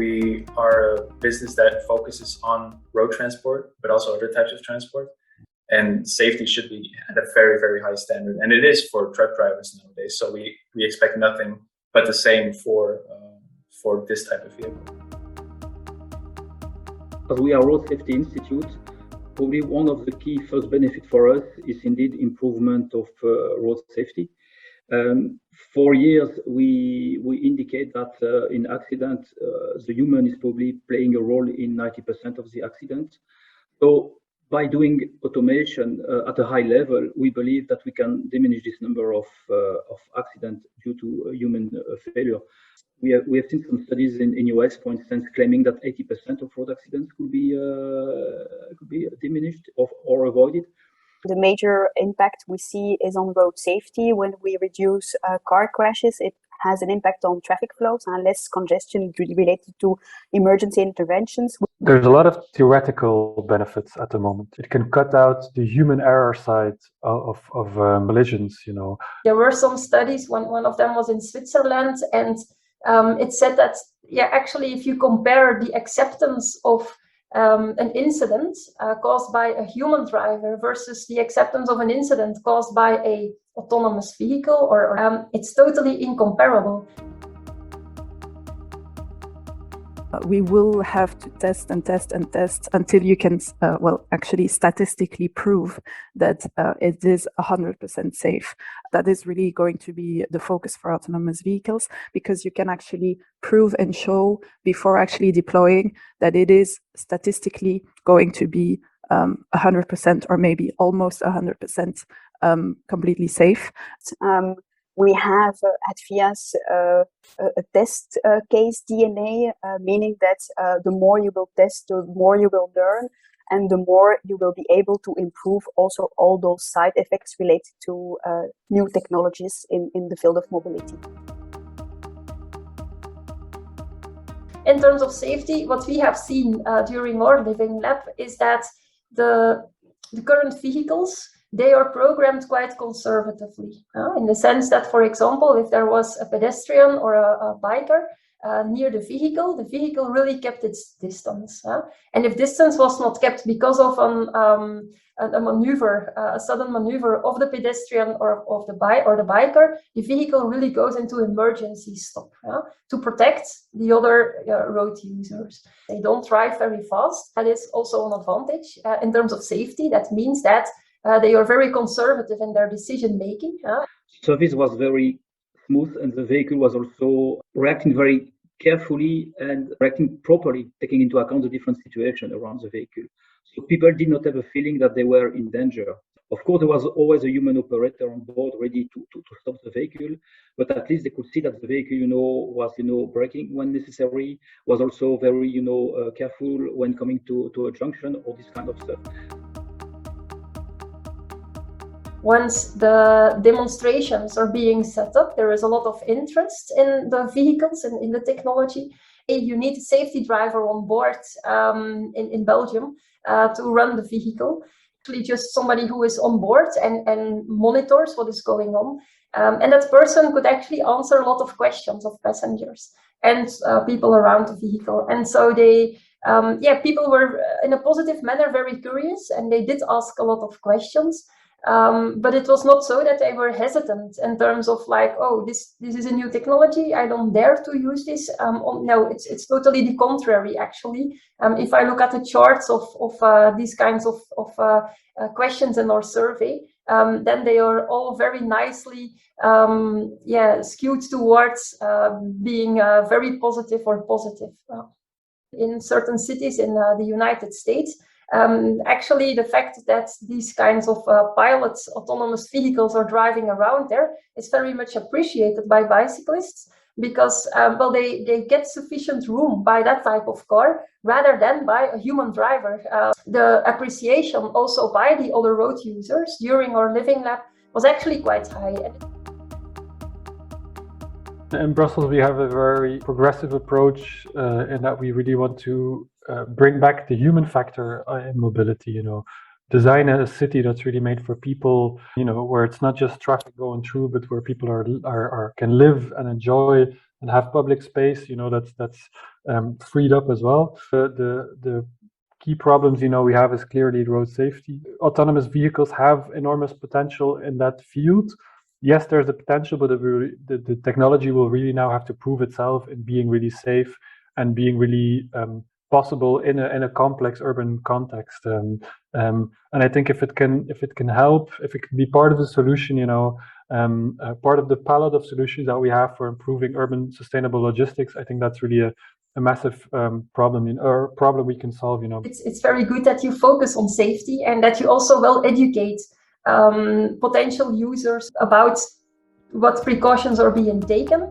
We are a business that focuses on road transport, but also other types of transport. And safety should be at a very, very high standard. And it is for truck drivers nowadays. So we expect nothing but the same for this type of vehicle. As we are a Road Safety Institute, probably one of the key first benefits for us is indeed improvement of road safety. For years, we indicate that in accident, the human is probably playing a role in 90% of the accidents. So by doing automation at a high level, we believe that we can diminish this number of accidents due to human failure. We have seen some studies in US, for instance, claiming that 80% of road accidents could be diminished or avoided. The major impact we see is on road safety. When we reduce car crashes, it has an impact on traffic flows and less congestion related to emergency interventions. There's a lot of theoretical benefits at the moment. It can cut out the human error side of collisions, you know. There were some studies, one of them was in Switzerland, and it said that, actually, if you compare the acceptance of an incident caused by a human driver versus the acceptance of an incident caused by a autonomous vehicle, or it's totally incomparable. We will have to test and test and test until you can, actually statistically prove that it is 100% safe. That is really going to be the focus for autonomous vehicles, because you can actually prove and show before actually deploying that it is statistically going to be 100% or maybe almost 100% completely safe. We have at VIAS a test case DNA, meaning that the more you will test, the more you will learn, and the more you will be able to improve also all those side effects related to new technologies in the field of mobility. In terms of safety, what we have seen during our living lab is that the current vehicles, they are programmed quite conservatively, in the sense that, for example, if there was a pedestrian or a biker near the vehicle really kept its distance. And if distance was not kept because of a maneuver, a sudden maneuver of the pedestrian or of the biker, the vehicle really goes into emergency stop to protect the other road users. They don't drive very fast. That is also an advantage in terms of safety. That means that they are very conservative in their decision making. Service was very smooth, and the vehicle was also reacting very carefully and reacting properly, taking into account the different situation around the vehicle. So people did not have a feeling that they were in danger. Of course, there was always a human operator on board ready to stop the vehicle, but at least they could see that the vehicle, was, braking when necessary, was also very, careful when coming to a junction, all this kind of stuff. Once the demonstrations are being set up, there is a lot of interest in the vehicles and in the technology. You need a safety driver on board in Belgium to run the vehicle. Actually, just somebody who is on board and monitors what is going on. And that person could actually answer a lot of questions of passengers and people around the vehicle. And so people were in a positive manner very curious, and they did ask a lot of questions. But it was not so that they were hesitant in terms of like, oh, this is a new technology, I don't dare to use this. No, it's totally the contrary, actually. If I look at the charts of these kinds of questions in our survey, then they are all very nicely skewed towards being very positive or positive. In certain cities in the United States, actually, the fact that these kinds of pilots, autonomous vehicles are driving around there is very much appreciated by bicyclists, because they get sufficient room by that type of car rather than by a human driver. The appreciation also by the other road users during our living lab was actually quite high. In Brussels, we have a very progressive approach in that we really want to bring back the human factor in mobility, design a city that's really made for people, where it's not just traffic going through, but where people can live and enjoy and have public space, that's freed up as well. The key problems, we have is clearly road safety. Autonomous vehicles have enormous potential in that field. Yes, there's a potential, but the technology will really now have to prove itself in being really safe and being really possible in a complex urban context. And I think if it can help, if it can be part of the solution, part of the palette of solutions that we have for improving urban sustainable logistics, I think that's really a massive problem, or problem we can solve. It's very good that you focus on safety and that you also will educate potential users about what precautions are being taken.